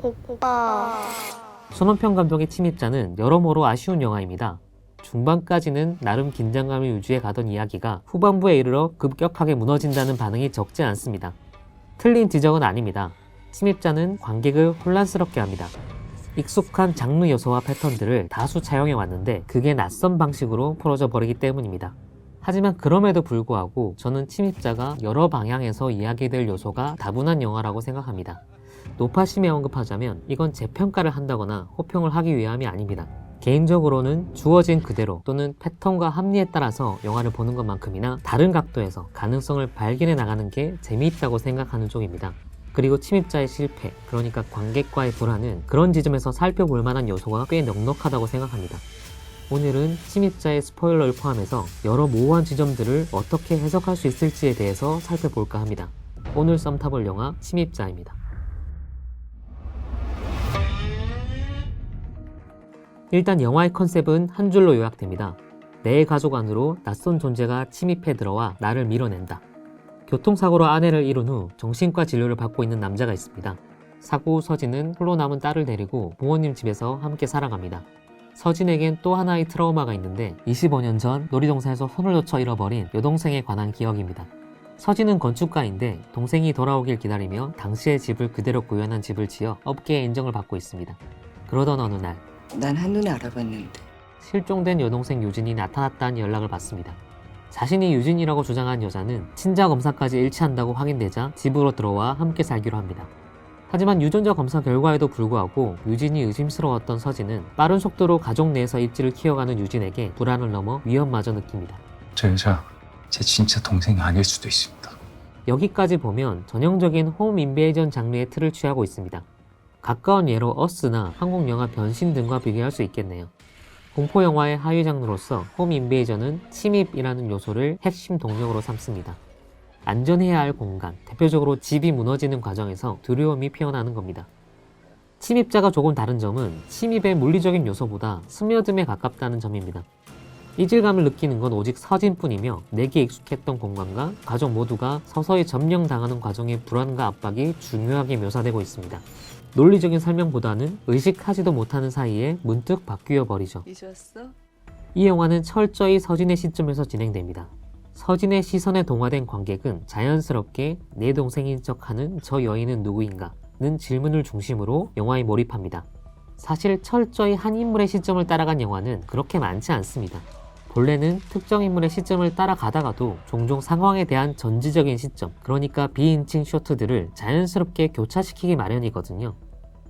오빠. 손원평 감독의 침입자는 여러모로 아쉬운 영화입니다. 중반까지는 나름 긴장감을 유지해 가던 이야기가 후반부에 이르러 급격하게 무너진다는 반응이 적지 않습니다. 틀린 지적은 아닙니다. 침입자는 관객을 혼란스럽게 합니다. 익숙한 장르 요소와 패턴들을 다수 차용해 왔는데 그게 낯선 방식으로 풀어져 버리기 때문입니다. 하지만 그럼에도 불구하고 저는 침입자가 여러 방향에서 이야기될 요소가 다분한 영화라고 생각합니다. 노파심에 언급하자면 이건 재평가를 한다거나 호평을 하기 위함이 아닙니다. 개인적으로는 주어진 그대로 또는 패턴과 합리에 따라서 영화를 보는 것만큼이나 다른 각도에서 가능성을 발견해 나가는 게 재미있다고 생각하는 쪽입니다. 그리고 침입자의 실패, 그러니까 관객과의 불화는 그런 지점에서 살펴볼 만한 요소가 꽤 넉넉하다고 생각합니다. 오늘은 침입자의 스포일러를 포함해서 여러 모호한 지점들을 어떻게 해석할 수 있을지에 대해서 살펴볼까 합니다. 오늘 썸타볼 영화 침입자입니다. 일단 영화의 컨셉은 한 줄로 요약됩니다. 내 가족 안으로 낯선 존재가 침입해 들어와 나를 밀어낸다. 교통사고로 아내를 잃은 후 정신과 진료를 받고 있는 남자가 있습니다. 사고 후 서진은 홀로 남은 딸을 데리고 부모님 집에서 함께 살아갑니다. 서진에겐 또 하나의 트라우마가 있는데 25년 전 놀이동산에서 손을 놓쳐 잃어버린 여동생에 관한 기억입니다. 서진은 건축가인데 동생이 돌아오길 기다리며 당시의 집을 그대로 구현한 집을 지어 업계의 인정을 받고 있습니다. 그러던 어느 날 난 한눈에 알아봤는데 실종된 여동생 유진이 나타났다는 연락을 받습니다. 자신이 유진이라고 주장한 여자는 친자 검사까지 일치한다고 확인되자 집으로 들어와 함께 살기로 합니다. 하지만 유전자 검사 결과에도 불구하고 유진이 의심스러웠던 서진은 빠른 속도로 가족 내에서 입지를 키워가는 유진에게 불안을 넘어 위험마저 느낍니다. 저 여자 제 진짜 동생이 아닐 수도 있습니다. 여기까지 보면 전형적인 홈 인베이전 장르의 틀을 취하고 있습니다. 가까운 예로 어스나 한국 영화 변신 등과 비교할 수 있겠네요. 공포영화의 하위 장르로서 홈 인베이전은 침입이라는 요소를 핵심 동력으로 삼습니다. 안전해야 할 공간, 대표적으로 집이 무너지는 과정에서 두려움이 피어나는 겁니다. 침입자가 조금 다른 점은 침입의 물리적인 요소보다 스며듦에 가깝다는 점입니다. 이질감을 느끼는 건 오직 서진뿐이며 내게 익숙했던 공간과 가족 모두가 서서히 점령당하는 과정의 불안과 압박이 중요하게 묘사되고 있습니다. 논리적인 설명보다는 의식하지도 못하는 사이에 문득 바뀌어 버리죠. 잊었어? 이 영화는 철저히 서진의 시점에서 진행됩니다. 서진의 시선에 동화된 관객은 자연스럽게 내 동생인 척하는 저 여인은 누구인가? 는 질문을 중심으로 영화에 몰입합니다. 사실 철저히 한 인물의 시점을 따라간 영화는 그렇게 많지 않습니다. 본래는 특정 인물의 시점을 따라가다가도 종종 상황에 대한 전지적인 시점, 그러니까 비인칭 쇼트들을 자연스럽게 교차시키기 마련이거든요.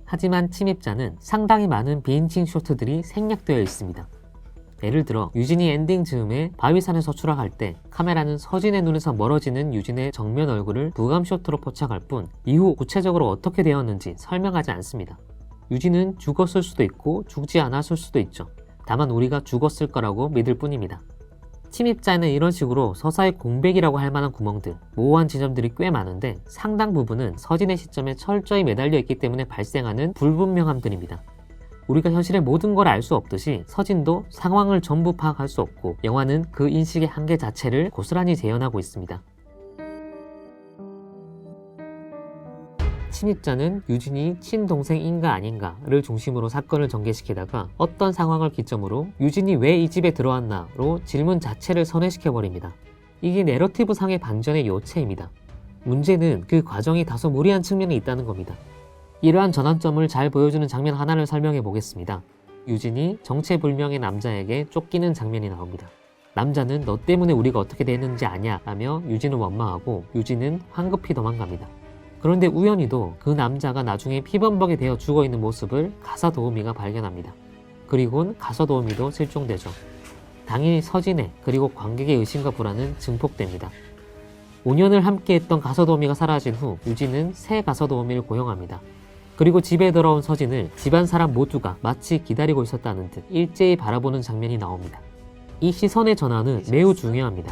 하지만 침입자는 상당히 많은 비인칭 쇼트들이 생략되어 있습니다. 예를 들어 유진이 엔딩 즈음에 바위산에서 추락할 때 카메라는 서진의 눈에서 멀어지는 유진의 정면 얼굴을 부감 쇼트로 포착할 뿐 이후 구체적으로 어떻게 되었는지 설명하지 않습니다. 유진은 죽었을 수도 있고 죽지 않았을 수도 있죠. 다만 우리가 죽었을 거라고 믿을 뿐입니다. 침입자에는 이런 식으로 서사의 공백이라고 할 만한 구멍들, 모호한 지점들이 꽤 많은데 상당 부분은 서진의 시점에 철저히 매달려 있기 때문에 발생하는 불분명함들입니다. 우리가 현실의 모든 걸 알 수 없듯이 서진도 상황을 전부 파악할 수 없고 영화는 그 인식의 한계 자체를 고스란히 재현하고 있습니다. 침입자는 유진이 친동생인가 아닌가를 중심으로 사건을 전개시키다가 어떤 상황을 기점으로 유진이 왜 이 집에 들어왔나로 질문 자체를 선회시켜버립니다. 이게 내러티브 상의 반전의 요체입니다. 문제는 그 과정이 다소 무리한 측면이 있다는 겁니다. 이러한 전환점을 잘 보여주는 장면 하나를 설명해 보겠습니다. 유진이 정체불명의 남자에게 쫓기는 장면이 나옵니다. 남자는 너 때문에 우리가 어떻게 됐는지 아냐 라며 유진을 원망하고 유진은 황급히 도망갑니다. 그런데 우연히도 그 남자가 나중에 피범벅이 되어 죽어있는 모습을 가사도우미가 발견합니다. 그리곤 가사도우미도 실종되죠. 당연히 서진의 그리고 관객의 의심과 불안은 증폭됩니다. 5년을 함께했던 가사도우미가 사라진 후 유진은 새 가사도우미를 고용합니다. 그리고 집에 돌아온 서진을 집안 사람 모두가 마치 기다리고 있었다는 듯 일제히 바라보는 장면이 나옵니다. 이 시선의 전환은 매우 중요합니다.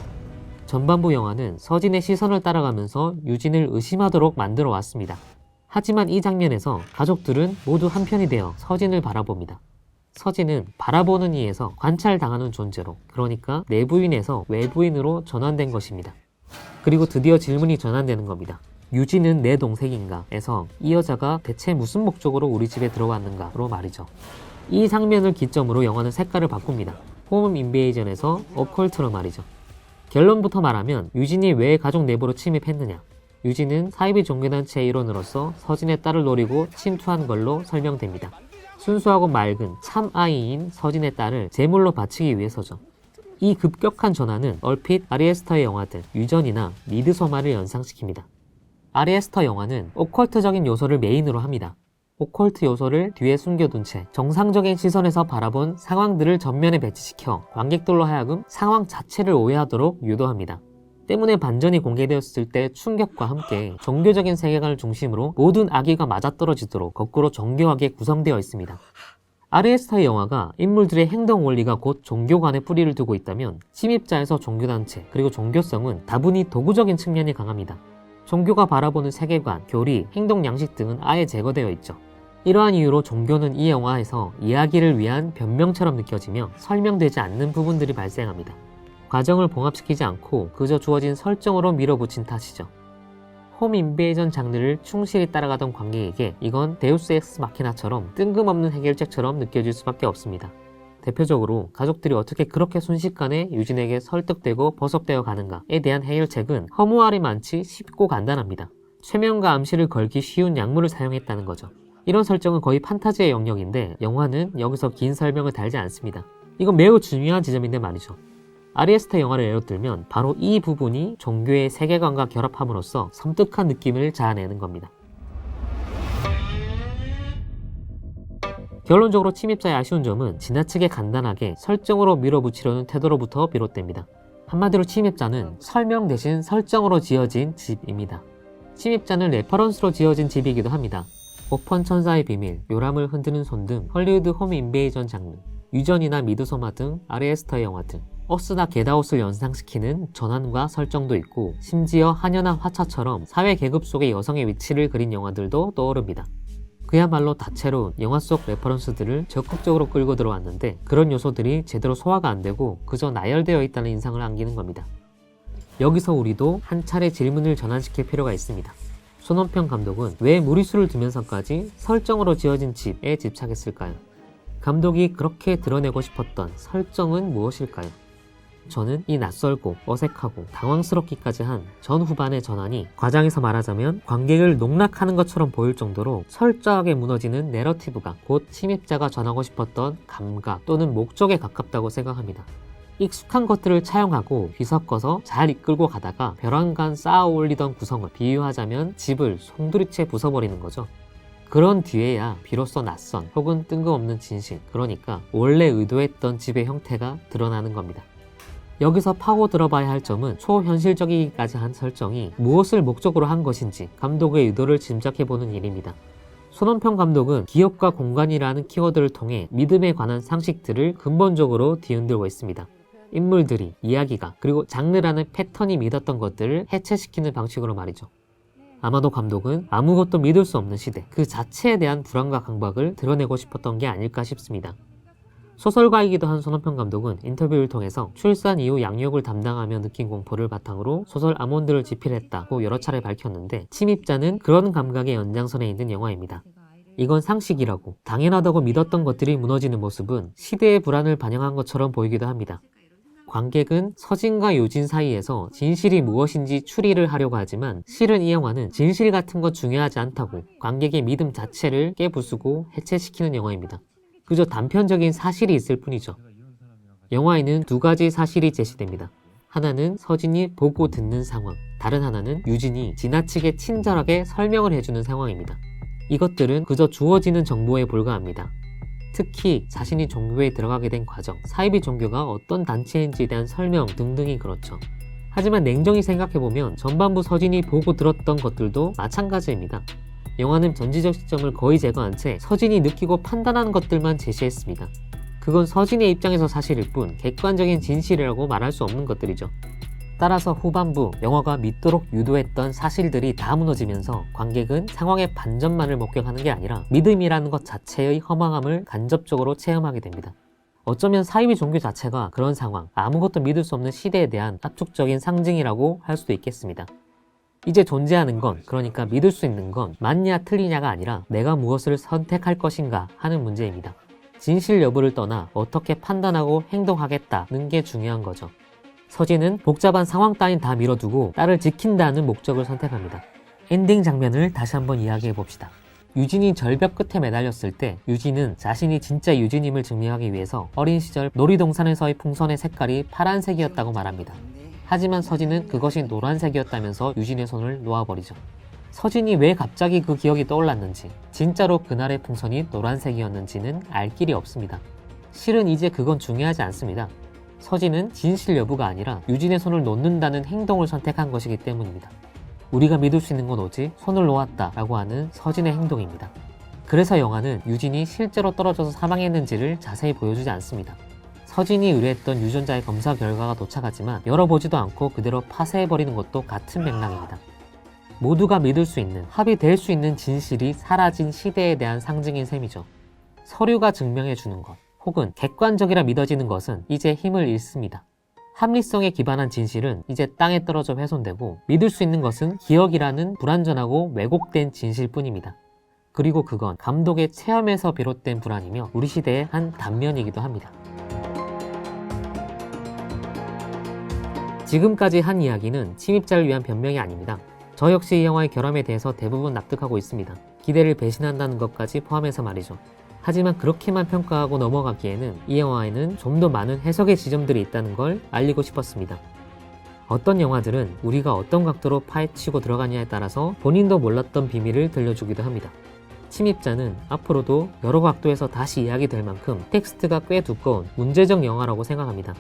전반부 영화는 서진의 시선을 따라가면서 유진을 의심하도록 만들어 왔습니다. 하지만 이 장면에서 가족들은 모두 한편이 되어 서진을 바라봅니다. 서진은 바라보는 이에서 관찰당하는 존재로, 그러니까 내부인에서 외부인으로 전환된 것입니다. 그리고 드디어 질문이 전환되는 겁니다. 유진은 내 동생인가에서 이 여자가 대체 무슨 목적으로 우리 집에 들어왔는가로 말이죠. 이 장면을 기점으로 영화는 색깔을 바꿉니다. 홈 인베이전에서 오컬트로 말이죠. 결론부터 말하면 유진이 왜 가족 내부로 침입했느냐. 유진은 사이비 종교단체의 일원으로서 서진의 딸을 노리고 침투한 걸로 설명됩니다. 순수하고 맑은 참 아이인 서진의 딸을 제물로 바치기 위해서죠. 이 급격한 전환은 얼핏 아리에스터의 영화들 유전이나 미드소마를 연상시킵니다. 아리에스터 영화는 오컬트적인 요소를 메인으로 합니다. 오컬트 요소를 뒤에 숨겨둔 채 정상적인 시선에서 바라본 상황들을 전면에 배치시켜 관객들로 하여금 상황 자체를 오해하도록 유도합니다. 때문에 반전이 공개되었을 때 충격과 함께 종교적인 세계관을 중심으로 모든 악의가 맞아떨어지도록 거꾸로 정교하게 구성되어 있습니다. 아리에스터의 영화가 인물들의 행동 원리가 곧 종교관에 뿌리를 두고 있다면 침입자에서 종교단체 그리고 종교성은 다분히 도구적인 측면이 강합니다. 종교가 바라보는 세계관, 교리, 행동 양식 등은 아예 제거되어 있죠. 이러한 이유로 종교는 이 영화에서 이야기를 위한 변명처럼 느껴지며 설명되지 않는 부분들이 발생합니다. 과정을 봉합시키지 않고 그저 주어진 설정으로 밀어붙인 탓이죠. 홈 인베이전 장르를 충실히 따라가던 관객에게 이건 데우스 엑스 마키나처럼 뜬금없는 해결책처럼 느껴질 수밖에 없습니다. 대표적으로 가족들이 어떻게 그렇게 순식간에 유진에게 설득되고 버섯되어 가는가에 대한 해결책은 허무하리 많지 쉽고 간단합니다. 최면과 암시를 걸기 쉬운 약물을 사용했다는 거죠. 이런 설정은 거의 판타지의 영역인데 영화는 여기서 긴 설명을 달지 않습니다. 이건 매우 중요한 지점인데 말이죠. 아리에스터 영화를 예로 들면 바로 이 부분이 종교의 세계관과 결합함으로써 섬뜩한 느낌을 자아내는 겁니다. 결론적으로 침입자의 아쉬운 점은 지나치게 간단하게 설정으로 밀어붙이려는 태도로부터 비롯됩니다. 한마디로 침입자는 설명 대신 설정으로 지어진 집입니다. 침입자는 레퍼런스로 지어진 집이기도 합니다. 오펀 천사의 비밀, 요람을 흔드는 손 등 헐리우드 홈 인베이전 장르, 유전이나 미드소마 등 아리에스터 영화들, 어스나 겟아웃을 연상시키는 전환과 설정도 있고 심지어 한여나 화차처럼 사회 계급 속의 여성의 위치를 그린 영화들도 떠오릅니다. 그야말로 다채로운 영화 속 레퍼런스들을 적극적으로 끌고 들어왔는데 그런 요소들이 제대로 소화가 안 되고 그저 나열되어 있다는 인상을 안기는 겁니다. 여기서 우리도 한 차례 질문을 전환시킬 필요가 있습니다. 손원평 감독은 왜 무리수를 두면서까지 설정으로 지어진 집에 집착했을까요? 감독이 그렇게 드러내고 싶었던 설정은 무엇일까요? 저는 이 낯설고 어색하고 당황스럽기까지 한 전후반의 전환이 과장해서 말하자면 관객을 농락하는 것처럼 보일 정도로 철저하게 무너지는 내러티브가 곧 침입자가 전하고 싶었던 감각 또는 목적에 가깝다고 생각합니다. 익숙한 것들을 차용하고 뒤섞어서 잘 이끌고 가다가 벼랑간 쌓아 올리던 구성을 비유하자면 집을 송두리째 부숴버리는 거죠. 그런 뒤에야 비로소 낯선 혹은 뜬금없는 진실, 그러니까 원래 의도했던 집의 형태가 드러나는 겁니다. 여기서 파고 들어봐야 할 점은 초현실적이기까지 한 설정이 무엇을 목적으로 한 것인지 감독의 의도를 짐작해보는 일입니다. 손원평 감독은 기업과 공간이라는 키워드를 통해 믿음에 관한 상식들을 근본적으로 뒤흔들고 있습니다. 인물들이, 이야기가, 그리고 장르라는 패턴이 믿었던 것들을 해체시키는 방식으로 말이죠. 아마도 감독은 아무것도 믿을 수 없는 시대, 그 자체에 대한 불안과 강박을 드러내고 싶었던 게 아닐까 싶습니다. 소설가이기도 한 손원평 감독은 인터뷰를 통해서 출산 이후 양육을 담당하며 느낀 공포를 바탕으로 소설 아몬드를 집필했다고 여러 차례 밝혔는데 침입자는 그런 감각의 연장선에 있는 영화입니다. 이건 상식이라고 당연하다고 믿었던 것들이 무너지는 모습은 시대의 불안을 반영한 것처럼 보이기도 합니다. 관객은 서진과 유진 사이에서 진실이 무엇인지 추리를 하려고 하지만 실은 이 영화는 진실 같은 것 중요하지 않다고 관객의 믿음 자체를 깨부수고 해체시키는 영화입니다. 그저 단편적인 사실이 있을 뿐이죠. 영화에는 두 가지 사실이 제시됩니다. 하나는 서진이 보고 듣는 상황, 다른 하나는 유진이 지나치게 친절하게 설명을 해주는 상황입니다. 이것들은 그저 주어지는 정보에 불과합니다. 특히 자신이 종교에 들어가게 된 과정, 사이비 종교가 어떤 단체인지에 대한 설명 등등이 그렇죠. 하지만 냉정히 생각해보면 전반부 서진이 보고 들었던 것들도 마찬가지입니다. 영화는 전지적 시점을 거의 제거한 채 서진이 느끼고 판단하는 것들만 제시했습니다. 그건 서진의 입장에서 사실일 뿐 객관적인 진실이라고 말할 수 없는 것들이죠. 따라서 후반부 영화가 믿도록 유도했던 사실들이 다 무너지면서 관객은 상황의 반전만을 목격하는 게 아니라 믿음이라는 것 자체의 허망함을 간접적으로 체험하게 됩니다. 어쩌면 사이비 종교 자체가 그런 상황, 아무것도 믿을 수 없는 시대에 대한 압축적인 상징이라고 할 수도 있겠습니다. 이제 존재하는 건, 그러니까 믿을 수 있는 건 맞냐 틀리냐가 아니라 내가 무엇을 선택할 것인가 하는 문제입니다. 진실 여부를 떠나 어떻게 판단하고 행동하겠다는 게 중요한 거죠. 서진은 복잡한 상황 따윈 다 밀어두고 딸을 지킨다는 목적을 선택합니다. 엔딩 장면을 다시 한번 이야기해 봅시다. 유진이 절벽 끝에 매달렸을 때 유진은 자신이 진짜 유진임을 증명하기 위해서 어린 시절 놀이동산에서의 풍선의 색깔이 파란색이었다고 말합니다. 하지만 서진은 그것이 노란색이었다면서 유진의 손을 놓아버리죠. 서진이 왜 갑자기 그 기억이 떠올랐는지, 진짜로 그날의 풍선이 노란색이었는지는 알 길이 없습니다. 실은 이제 그건 중요하지 않습니다. 서진은 진실 여부가 아니라 유진의 손을 놓는다는 행동을 선택한 것이기 때문입니다. 우리가 믿을 수 있는 건 오직 손을 놓았다 라고 하는 서진의 행동입니다. 그래서 영화는 유진이 실제로 떨어져서 사망했는지를 자세히 보여주지 않습니다. 서진이 의뢰했던 유전자의 검사 결과가 도착하지만 열어보지도 않고 그대로 파쇄해버리는 것도 같은 맥락입니다. 모두가 믿을 수 있는, 합의될 수 있는 진실이 사라진 시대에 대한 상징인 셈이죠. 서류가 증명해주는 것, 혹은 객관적이라 믿어지는 것은 이제 힘을 잃습니다. 합리성에 기반한 진실은 이제 땅에 떨어져 훼손되고 믿을 수 있는 것은 기억이라는 불완전하고 왜곡된 진실뿐입니다. 그리고 그건 감독의 체험에서 비롯된 불안이며 우리 시대의 한 단면이기도 합니다. 지금까지 한 이야기는 침입자를 위한 변명이 아닙니다. 저 역시 이 영화의 결함에 대해서 대부분 납득하고 있습니다. 기대를 배신한다는 것까지 포함해서 말이죠. 하지만 그렇게만 평가하고 넘어가기에는 이 영화에는 좀 더 많은 해석의 지점들이 있다는 걸 알리고 싶었습니다. 어떤 영화들은 우리가 어떤 각도로 파헤치고 들어가냐에 따라서 본인도 몰랐던 비밀을 들려주기도 합니다. 침입자는 앞으로도 여러 각도에서 다시 이야기될 만큼 텍스트가 꽤 두꺼운 문제적 영화라고 생각합니다.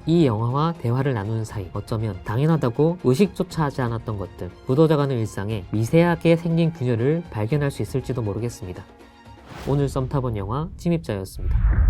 이 영화와 대화를 나누는 사이 어쩌면 당연하다고 의식조차 하지 않았던 것들, 묻어져가는 일상에 미세하게 생긴 균열을 발견할 수 있을지도 모르겠습니다. 오늘 썸 타본 영화 침입자였습니다.